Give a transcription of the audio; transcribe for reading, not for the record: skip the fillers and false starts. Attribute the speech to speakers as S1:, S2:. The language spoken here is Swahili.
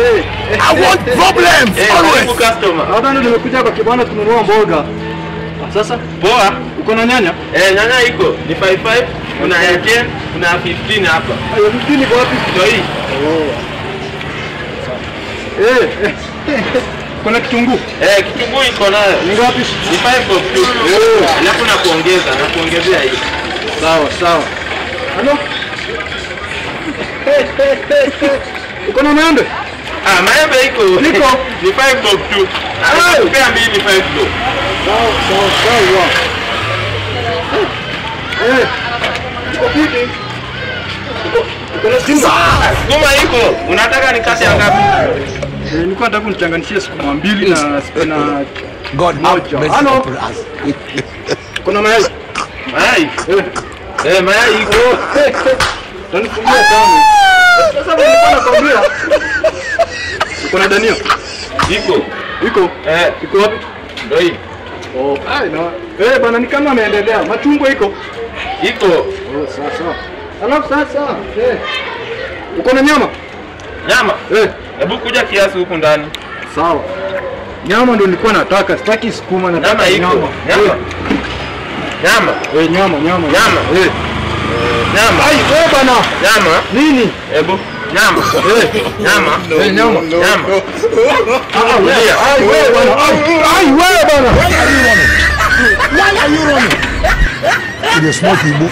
S1: I want problems always.
S2: Customer.
S3: Hata ndio nimekuja kwa kibanda kununua mboga. Sasa
S2: Poa.
S3: uko na nyanya?
S2: Nyanya iko. Ni 55, kuna ya 10, kuna 15 hapa.
S3: Ayo 15 iko wapi?
S2: Ndio hii.
S3: Kuna kitunguu?
S2: Kitunguu iko nayo.
S3: Ni ngapi?
S2: Ni 5 bob tu. Alafu nakuongezea hii.
S3: Sawa. Halo? Uko na maembe?
S2: Maembe iko.
S3: Niko.
S2: Ni 5 bob tu. Nakupea mbili 5 bob.
S3: Sawa. Uko vipi? Uko na simu?
S2: Sukuma iko. Unataka nikate ngapi?
S3: Nilikuwa nataka kunichanganishia sukuma mbili na spinach.
S1: God have mercy upon us.
S3: Kuna mayai?
S2: Mayai? Mayai iko.
S3: Tanifungia sana. Sasa nilikuwa nakwambia. Uko na dania?
S2: Iko.
S3: Iko wapi?
S2: Ndio hii.
S3: Bana ni kama ameendelea. Machungwa iko?
S2: Iko.
S3: Sawa. Alafu sasa, uko na nyama?
S2: Nyama? Hebu kuja kiasi huku ndani.
S3: Sawa. Nyama ndio nilikuwa nataka, sitaki sukuma na
S2: nyama. Nyama.
S3: Nyama.
S2: Nyama.
S3: Ai, wewe bana.
S2: Nyama.
S3: Nini?
S2: Hebu nyama. Nyama.
S3: Nyama.
S2: Ai,
S3: wewe bana. Ai, wewe bana.
S1: Why are you running? With a small people.